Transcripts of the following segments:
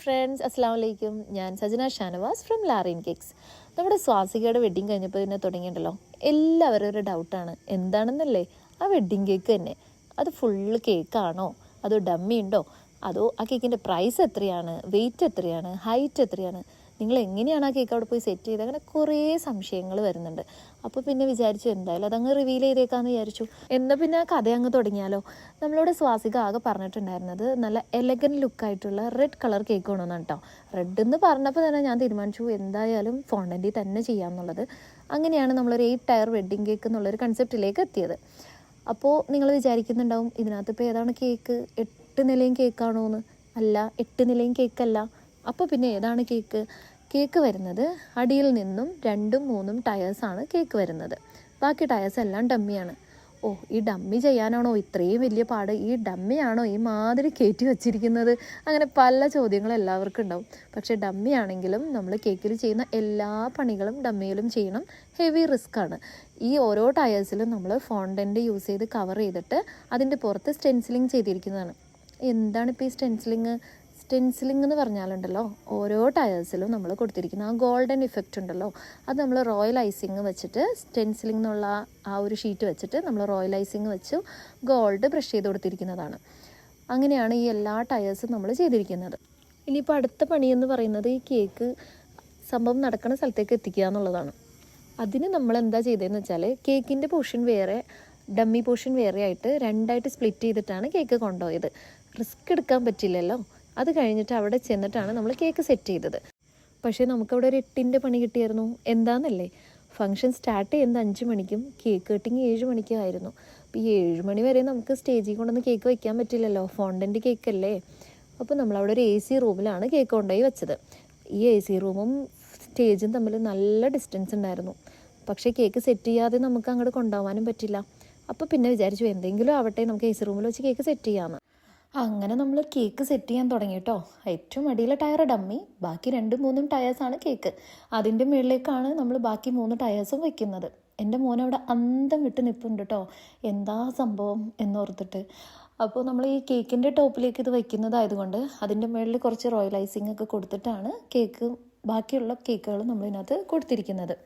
Friends, അസ്സാം വലൈക്കും. ഞാൻ Sajana Shanavas from Larin cakes. നമ്മുടെ സ്വാസികയുടെ വെഡ്ഡിങ് കഴിഞ്ഞപ്പോൾ തന്നെ തുടങ്ങിയിട്ടുണ്ടല്ലോ, എല്ലാവരും ഒരു ഡൗട്ടാണ് എന്താണെന്നല്ലേ, ആ വെഡ്ഡിങ് കേക്ക് തന്നെ അത് ഫുള്ള് കേക്കാണോ, അതോ ഡമ്മി ഉണ്ടോ, അതോ ആ കേക്കിൻ്റെ പ്രൈസ് എത്രയാണ്, വെയിറ്റ് എത്രയാണ്, ഹൈറ്റ് എത്രയാണ്, നിങ്ങൾ എങ്ങനെയാണ് ആ കേക്ക് അവിടെ പോയി സെറ്റ് ചെയ്ത്, അങ്ങനെ കുറേ സംശയങ്ങൾ വരുന്നുണ്ട്. അപ്പോൾ പിന്നെ വിചാരിച്ചു എന്തായാലും അതങ്ങ് റിവീൽ ചെയ്തേക്കാമെന്ന് വിചാരിച്ചു. എന്നാൽ പിന്നെ ആ കഥ അങ്ങ് തുടങ്ങിയാലോ. നമ്മളോട് സ്വാസിക ആകെ പറഞ്ഞിട്ടുണ്ടായിരുന്നത് നല്ല എലഗൻ ലുക്കായിട്ടുള്ള റെഡ് കളർ കേക്ക് വേണമെന്നാണ് കേട്ടോ. റെഡ് എന്ന് പറഞ്ഞപ്പോൾ തന്നെ ഞാൻ തീരുമാനിച്ചു എന്തായാലും ഫോണ്ടൻറ്റിൽ തന്നെ ചെയ്യാമെന്നുള്ളത്. അങ്ങനെയാണ് നമ്മളൊരു 8 ടയർ വെഡ്ഡിങ് കേക്ക് എന്നുള്ളൊരു കൺസെപ്റ്റിലേക്ക് എത്തിയത്. അപ്പോൾ നിങ്ങൾ വിചാരിക്കുന്നുണ്ടാവും ഇതിനകത്ത് ഇപ്പോൾ ഏതാണ് കേക്ക്, 8 നിലയും കേക്കാണോ എന്ന്. അല്ല, 8 നിലയും കേക്കല്ല. അപ്പോൾ പിന്നെ ഏതാണ് കേക്ക്? കേക്ക് വരുന്നത് അടിയിൽ നിന്നും 2ഉം 3ഉം ടയേഴ്സാണ് കേക്ക് വരുന്നത്. ബാക്കി ടയേഴ്സ് എല്ലാം ഡമ്മിയാണ്. ഓ, ഈ ഡമ്മി ചെയ്യാനാണോ ഇത്രയും വലിയ പാട്? ഈ ഡമ്മിയാണോ ഈ മാതിരി കയറ്റി വച്ചിരിക്കുന്നത്? അങ്ങനെ പല ചോദ്യങ്ങളും എല്ലാവർക്കും ഉണ്ടാവും. പക്ഷേ ഡമ്മി ആണെങ്കിലും നമ്മൾ കേക്കിൽ ചെയ്യുന്ന എല്ലാ പണികളും ഡമ്മിയിലും ചെയ്യണം. ഹെവി റിസ്ക്കാണ്. ഈ ഓരോ ടയേഴ്സിലും നമ്മൾ ഫോണ്ടൻറ്റ് യൂസ് ചെയ്ത് കവർ ചെയ്തിട്ട് അതിൻ്റെ പുറത്ത് സ്റ്റെൻസിലിങ് ചെയ്തിരിക്കുന്നതാണ്. എന്താണിപ്പോൾ ഈ സ്റ്റെൻസിലിംഗ് എന്ന് പറഞ്ഞാലുണ്ടല്ലോ, ഓരോ ടയേഴ്സിലും നമ്മൾ കൊടുത്തിരിക്കുന്ന ആ ഗോൾഡൻ ഇഫക്റ്റ് ഉണ്ടല്ലോ, അത് നമ്മൾ റോയൽ ഐസിങ് വെച്ചിട്ട് സ്റ്റെൻസിലിംഗ് എന്നുള്ള ആ ഒരു ഷീറ്റ് വെച്ചിട്ട് നമ്മൾ റോയൽ ഐസിങ് വെച്ച് ഗോൾഡ് ബ്രഷ് ചെയ്ത് കൊടുത്തിരിക്കുന്നതാണ്. അങ്ങനെയാണ് ഈ എല്ലാ ടയേഴ്സും നമ്മൾ ചെയ്തിരിക്കുന്നത്. ഇനിയിപ്പോൾ അടുത്ത പണിയെന്ന് പറയുന്നത് ഈ കേക്ക് സംഭവം നടക്കുന്ന സ്ഥലത്തേക്ക് എത്തിക്കുക എന്നുള്ളതാണ്. അതിന് നമ്മൾ എന്താ ചെയ്തതെന്ന് വെച്ചാൽ, കേക്കിൻ്റെ പോർഷൻ വേറെ, ഡമ്മി പോർഷൻ വേറെ ആയിട്ട് 2ആയിട്ട് സ്പ്ലിറ്റ് ചെയ്തിട്ടാണ് കേക്ക് കൊണ്ടുപോയത്. റിസ്ക് എടുക്കാൻ പറ്റില്ലല്ലോ. അത് കഴിഞ്ഞിട്ട് അവിടെ ചെന്നിട്ടാണ് നമ്മൾ കേക്ക് സെറ്റ് ചെയ്തത്. പക്ഷേ നമുക്കവിടെ ഒരു 8ൻ്റെ പണി കിട്ടിയായിരുന്നു. എന്താണെന്നല്ലേ, ഫംഗ്ഷൻ സ്റ്റാർട്ട് ചെയ്യുന്നത് 5 മണിക്കും കേക്ക് കട്ടിങ് 7 മണിക്കും ആയിരുന്നു. അപ്പോൾ ഈ 7 മണി വരെ നമുക്ക് സ്റ്റേജിൽ കൊണ്ടൊന്ന് കേക്ക് വയ്ക്കാൻ പറ്റില്ലല്ലോ, ഫോണ്ടൻറ്റ് കേക്കല്ലേ. അപ്പോൾ നമ്മളവിടെ ഒരു AC റൂമിലാണ് കേക്ക് കൊണ്ടുപോയി വെച്ചത്. ഈ AC റൂമും സ്റ്റേജും തമ്മിൽ നല്ല ഡിസ്റ്റൻസ് ഉണ്ടായിരുന്നു. പക്ഷേ കേക്ക് സെറ്റ് ചെയ്യാതെ നമുക്ക് അങ്ങോട്ട് കൊണ്ടുപോകാനും പറ്റില്ല. അപ്പോൾ പിന്നെ വിചാരിച്ചു എന്തെങ്കിലും ആവട്ടെ, നമുക്ക് AC റൂമിൽ വെച്ച് കേക്ക് സെറ്റ് ചെയ്യാമെന്ന്. അങ്ങനെ നമ്മൾ കേക്ക് സെറ്റ് ചെയ്യാൻ തുടങ്ങി കേട്ടോ. ഏറ്റവും അടിയിലെ ടയർ ഡമ്മി, ബാക്കി 2ഉം 3ഉം ടയേഴ്സാണ് കേക്ക്. അതിൻ്റെ മുകളിലേക്കാണ് നമ്മൾ ബാക്കി 3 ടയേഴ്സും വയ്ക്കുന്നത്. എൻ്റെ മോൻ അവിടെ അന്തം വിട്ട് നിൽപ്പുണ്ട് കേട്ടോ, എന്താ സംഭവം എന്നോർത്തിട്ട്. അപ്പോൾ നമ്മൾ ഈ കേക്കിൻ്റെ ടോപ്പിലേക്ക് ഇത് വയ്ക്കുന്നതായതുകൊണ്ട് അതിൻ്റെ മുകളിൽ കുറച്ച് റോയൽ ഐസിങ് ഒക്കെ കൊടുത്തിട്ടാണ് കേക്ക്, ബാക്കിയുള്ള കേക്കുകൾ നമ്മളിതിനകത്ത് കൊടുത്തിരിക്കുന്നത്.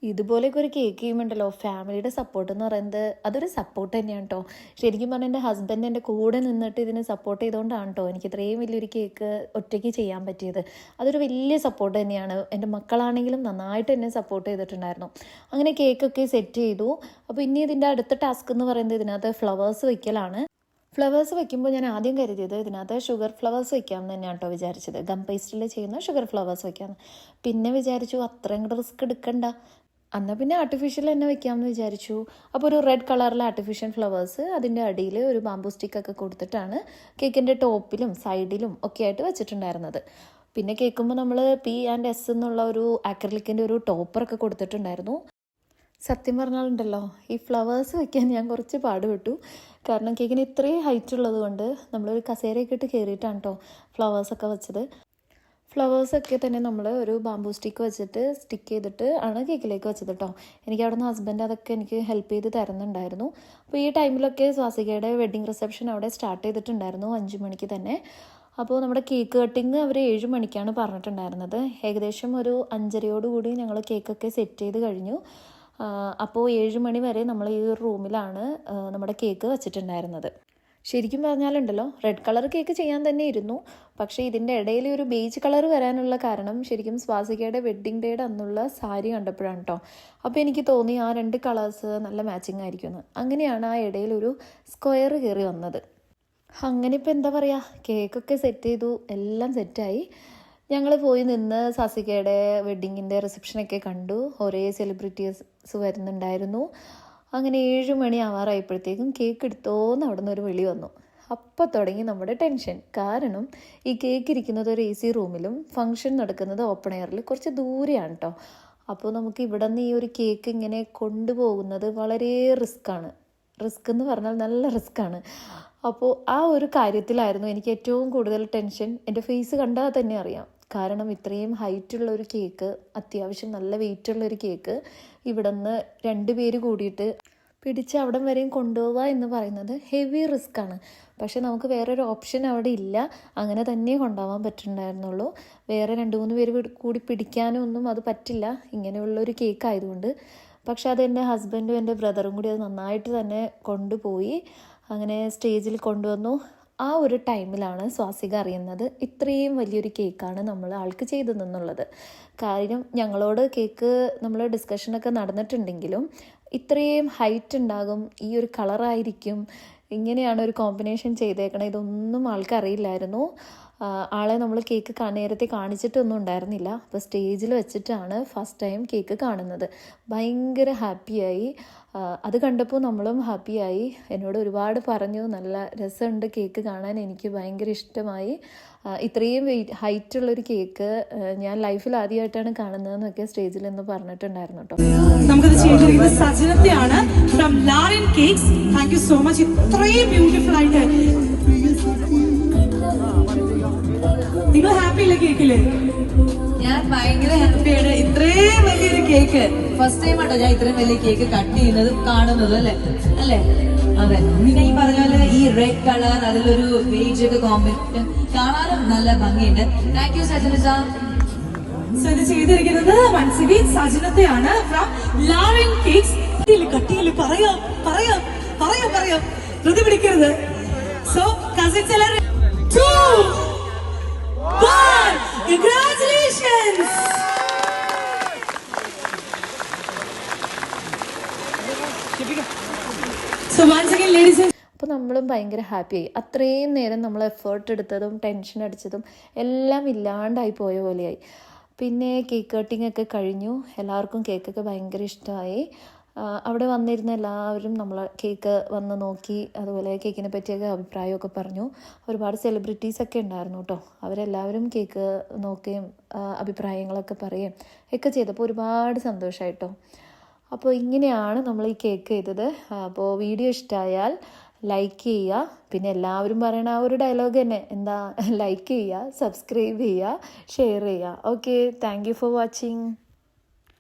ഇതുപോലെയൊക്കെ ഒരു കേക്ക് ചെയ്യുമ്പോണ്ടല്ലോ, ഫാമിലിയുടെ സപ്പോർട്ട് എന്ന് പറയുന്നത് അതൊരു സപ്പോർട്ട് തന്നെയാണ് കേട്ടോ. ശരിക്കും പറഞ്ഞാൽ എൻ്റെ ഹസ്ബൻഡ് എൻ്റെ കൂടെ നിന്നിട്ട് ഇതിന് സപ്പോർട്ട് ചെയ്തുകൊണ്ടാണ് കേട്ടോ എനിക്ക് ഇത്രയും വലിയൊരു കേക്ക് ഒറ്റയ്ക്ക് ചെയ്യാൻ പറ്റിയത്. അതൊരു വലിയ സപ്പോർട്ട് തന്നെയാണ്. എൻ്റെ മക്കളാണെങ്കിലും നന്നായിട്ട് എന്നെ സപ്പോർട്ട് ചെയ്തിട്ടുണ്ടായിരുന്നു. അങ്ങനെ കേക്കൊക്കെ സെറ്റ് ചെയ്തു. അപ്പോൾ ഇനി ഇതിൻ്റെ അടുത്ത ടാസ്ക് എന്ന് പറയുന്നത് ഇതിനകത്ത് ഫ്ലവേഴ്സ് വയ്ക്കലാണ്. ഫ്ലവേഴ്സ് വയ്ക്കുമ്പോൾ ഞാൻ ആദ്യം കരുതിയത് ഇതിനകത്ത് ഷുഗർ ഫ്ലവേഴ്സ് വയ്ക്കാമെന്ന് തന്നെയാണ് കേട്ടോ വിചാരിച്ചത്. ഗം പേസ്റ്റിൽ ചെയ്യുന്ന ഷുഗർ ഫ്ലവേഴ്സ് വയ്ക്കാമെന്ന്. പിന്നെ വിചാരിച്ചു അത്രയും കൂടെ റിസ്ക് എടുക്കണ്ട, എന്നാൽ പിന്നെ ആർട്ടിഫിഷ്യൽ തന്നെ വെക്കാമെന്ന് വിചാരിച്ചു. അപ്പോൾ ഒരു റെഡ് കളറിലെ ആർട്ടിഫിഷ്യൽ ഫ്ലവേഴ്സ് അതിൻ്റെ അടിയിൽ ഒരു ബാമ്പൂ സ്റ്റിക്കൊക്കെ കൊടുത്തിട്ടാണ് കേക്കിൻ്റെ ടോപ്പിലും സൈഡിലും ഒക്കെ ആയിട്ട് വെച്ചിട്ടുണ്ടായിരുന്നത്. പിന്നെ കേൾക്കുമ്പോൾ നമ്മൾ P&S എന്നുള്ള ഒരു ആക്രിലിക്കിൻ്റെ ഒരു ടോപ്പറൊക്കെ കൊടുത്തിട്ടുണ്ടായിരുന്നു. സത്യം പറഞ്ഞാലുണ്ടല്ലോ, ഈ ഫ്ലവേഴ്സ് വയ്ക്കാൻ ഞാൻ കുറച്ച് പാടുപെട്ടു. കാരണം കേക്കിന് ഇത്രയും ഹൈറ്റ് ഉള്ളത് കൊണ്ട് നമ്മളൊരു കസേരയൊക്കെ ഇട്ട് കയറിയിട്ടാണ് കേട്ടോ ഫ്ലവേഴ്സൊക്കെ വെച്ചത്. ഫ്ലവേഴ്സൊക്കെ തന്നെ നമ്മൾ ഒരു ബാമ്പൂ സ്റ്റിക്ക് വെച്ചിട്ട് സ്റ്റിക്ക് ചെയ്തിട്ട് ആണ് കേക്കിലേക്ക് വെച്ചത് കേട്ടോ. എനിക്ക് അവിടെ നിന്ന് ഹസ്ബൻഡ് അതൊക്കെ എനിക്ക് ഹെൽപ്പ് ചെയ്ത് തരുന്നുണ്ടായിരുന്നു. അപ്പോൾ ഈ ടൈമിലൊക്കെ സ്വാസികയുടെ വെഡ്ഡിങ് റിസപ്ഷൻ അവിടെ സ്റ്റാർട്ട് ചെയ്തിട്ടുണ്ടായിരുന്നു 5 മണിക്ക് തന്നെ. അപ്പോൾ നമ്മുടെ കേക്ക് കട്ടിങ് അവർ 7 മണിക്കാണ് പറഞ്ഞിട്ടുണ്ടായിരുന്നത്. ഏകദേശം ഒരു 5:30 ഞങ്ങൾ കേക്കൊക്കെ സെറ്റ് ചെയ്ത് കഴിഞ്ഞു. അപ്പോൾ 7 മണി വരെ നമ്മൾ ഈ ഒരു റൂമിലാണ് നമ്മുടെ കേക്ക് വെച്ചിട്ടുണ്ടായിരുന്നത്. ശരിക്കും പറഞ്ഞാലുണ്ടല്ലോ, റെഡ് കളർ കേക്ക് ചെയ്യാൻ തന്നെ ഇരുന്നു. പക്ഷേ ഇതിൻ്റെ ഇടയിൽ ഒരു ബേജ് കളർ വരാനുള്ള കാരണം ശരിക്കും സ്വാസികയുടെ വെഡ്ഡിങ് ഡേയുടെ അന്നുള്ള സാരി കണ്ടപ്പോഴാണ് കേട്ടോ. അപ്പോൾ എനിക്ക് തോന്നി ആ 2 കളേഴ്സ് നല്ല മാച്ചിങ് ആയിരിക്കുമെന്ന്. അങ്ങനെയാണ് ആ ഇടയിലൊരു സ്ക്വയർ കയറി വന്നത്. അങ്ങനെ ഇപ്പോൾ എന്താ പറയുക, കേക്കൊക്കെ സെറ്റ് ചെയ്തു, എല്ലാം സെറ്റായി. ഞങ്ങൾ പോയി നിന്ന് സ്വാസികയുടെ വെഡ്ഡിങ്ങിൻ്റെ റിസപ്ഷനൊക്കെ കണ്ടു. ഒരേ സെലിബ്രിറ്റീസ് വരുന്നുണ്ടായിരുന്നു. അങ്ങനെ 7 മണി ആവാറായപ്പോഴത്തേക്കും കേക്ക് എടുത്തോന്ന് അവിടെ നിന്ന് ഒരു വിളി വന്നു. അപ്പോൾ തുടങ്ങി നമ്മുടെ ടെൻഷൻ. കാരണം ഈ കേക്ക് ഇരിക്കുന്നത് ഒരു AC റൂമിലും ഫംഗ്ഷൻ നടക്കുന്നത് ഓപ്പൺ എയറിൽ കുറച്ച് ദൂരെയാണ് കേട്ടോ. അപ്പോൾ നമുക്ക് ഇവിടെ നിന്ന് ഈ ഒരു കേക്ക് ഇങ്ങനെ കൊണ്ടുപോകുന്നത് വളരെ റിസ്ക്കാണ്. റിസ്ക് എന്ന് പറഞ്ഞാൽ നല്ല റിസ്ക്കാണ്. അപ്പോൾ ആ ഒരു കാര്യത്തിലായിരുന്നു എനിക്ക് ഏറ്റവും കൂടുതൽ ടെൻഷൻ. എൻ്റെ ഫേസ് കണ്ടാൽ തന്നെ അറിയാം. കാരണം ഇത്രയും ഹൈറ്റുള്ളൊരു കേക്ക്, അത്യാവശ്യം നല്ല വെയിറ്റുള്ളൊരു കേക്ക് ഇവിടെ നിന്ന് 2 പേര് കൂടിയിട്ട് പിടിച്ച് അവിടം വരെയും കൊണ്ടുപോവുക എന്ന് പറയുന്നത് ഹെവി റിസ്ക്കാണ്. പക്ഷേ നമുക്ക് വേറൊരു ഓപ്ഷൻ അവിടെ ഇല്ല. അങ്ങനെ തന്നെ കൊണ്ടുപോകാൻ പറ്റുന്നുണ്ടായിരുന്നുള്ളൂ. വേറെ 2-3 പേര് കൂടി പിടിക്കാനും ഒന്നും അത് പറ്റില്ല, ഇങ്ങനെയുള്ളൊരു കേക്ക് ആയതുകൊണ്ട്. പക്ഷെ അത് എൻ്റെ ഹസ്ബൻഡും എൻ്റെ ബ്രദറും കൂടി അത് നന്നായിട്ട് തന്നെ കൊണ്ടുപോയി അങ്ങനെ സ്റ്റേജിൽ കൊണ്ടുവന്നു. ആ ഒരു ടൈമിലാണ് സ്വാസിക അറിയുന്നത് ഇത്രയും വലിയൊരു കേക്കാണ് നമ്മൾ ആൾക്ക് ചെയ്തതെന്നുള്ളത്. കാര്യം ഞങ്ങളോട് കേക്ക് നമ്മൾ ഡിസ്കഷനൊക്കെ നടന്നിട്ടുണ്ടെങ്കിലും ഇത്രയും ഹൈറ്റ് ഉണ്ടാകും, ഈ ഒരു കളറായിരിക്കും, ഇങ്ങനെയാണ് ഒരു കോമ്പിനേഷൻ ചെയ്തേക്കണം, ഇതൊന്നും ആൾക്കറിയില്ലായിരുന്നു. ആളെ നമ്മൾ കേക്ക് നേരത്തെ കാണിച്ചിട്ടൊന്നും ഉണ്ടായിരുന്നില്ല. അപ്പോൾ സ്റ്റേജിൽ വെച്ചിട്ടാണ് ഫസ്റ്റ് ടൈം കേക്ക് കാണുന്നത്. ഭയങ്കര ഹാപ്പിയായി. അത് കണ്ടപ്പോൾ നമ്മളും ഹാപ്പിയായി. എന്നോട് ഒരുപാട് പറഞ്ഞു, നല്ല രസമുണ്ട് കേക്ക് കാണാൻ, എനിക്ക് ഭയങ്കര ഇഷ്ടമായി. ഇത്രയും ഹൈറ്റുള്ളൊരു കേക്ക് ഞാൻ ലൈഫിൽ ആദ്യമായിട്ടാണ് കാണുന്നതെന്നൊക്കെ സ്റ്റേജിൽ നിന്ന് പറഞ്ഞിട്ടുണ്ടായിരുന്നു കേട്ടോ. നമുക്കത് ചെയ്തിരിക്കുന്നത് സജനത്തെയാണ് from Larin cakes. Thank you so much. ഇത്രയും ബ്യൂട്ടിഫുൾ ആയിട്ട് നിങ്ങൾ ഹാപ്പി അല്ലേ കേക്കില്? ഞാൻ ഭയങ്കര ഹാപ്പിയാണ്. ഇത്രയും വലിയൊരു കേക്ക് ഫസ്റ്റ് ടൈം ആട്ടോ ഞാൻ ഇത്രയും വലിയ കേക്ക് കട്ട് ചെയ്യുന്നതും കാണുന്നതും. അല്ലേ അല്ലേ? അതെ. പിന്നെ ഈ പറഞ്ഞ പോലെ ഈ റെഡ് കളർ, അതിലൊരു ബേജ് ഒക്കെ കോമ്പിനേഷൻ കാണാനും നല്ല ഭംഗിയുണ്ട്. Thank you Sajana sir. So ഇത് ചെയ്തിരിക്കുന്നത് once again സജനത്തെയാണ് from Larin cakes. കട്ടിയില് പറയാം പറയാം പറയാം പറയാം ധൃതി പിടിക്കരുത്. സോ കസിൻസ് എല്ലാവരും 2, 1, congratulations. So once again ladies and അപ്പോൾ നമ്മളും ഭയങ്കര ഹാപ്പിയായി. അത്രയും നേരം നമ്മൾ എഫേർട്ട് എടുത്തതും ടെൻഷൻ അടിച്ചതും എല്ലാം ഇല്ലാണ്ടായി പോയ പോലെയായി. പിന്നെ കേക്ക് കട്ടിംഗ് ഒക്കെ കഴിഞ്ഞു. എല്ലാവർക്കും കേക്കൊക്കെ ഭയങ്കര ഇഷ്ടമായി. അവിടെ വന്നിരുന്ന എല്ലാവരും നമ്മൾ കേക്ക് വന്ന് നോക്കി, അതുപോലെ കേക്കിനെ പറ്റിയൊക്കെ അഭിപ്രായമൊക്കെ പറഞ്ഞു. ഒരുപാട് സെലിബ്രിറ്റീസൊക്കെ ഉണ്ടായിരുന്നു കേട്ടോ. അവരെല്ലാവരും കേക്ക് നോക്കുകയും അഭിപ്രായങ്ങളൊക്കെ പറയുകയും ഒക്കെ ചെയ്തപ്പോൾ ഒരുപാട് സന്തോഷമായിട്ടോ. അപ്പോൾ ഇങ്ങനെയാണ് നമ്മൾ ഈ കേക്ക് ചെയ്തത്. അപ്പോൾ വീഡിയോ ഇഷ്ടമായാൽ ലൈക്ക് ചെയ്യുക. പിന്നെ എല്ലാവരും പറയണ ആ ഒരു ഡയലോഗ് തന്നെ, എന്താ, ലൈക്ക് ചെയ്യുക, സബ്സ്ക്രൈബ് ചെയ്യുക, ഷെയർ ചെയ്യുക. Okay, thank you for watching.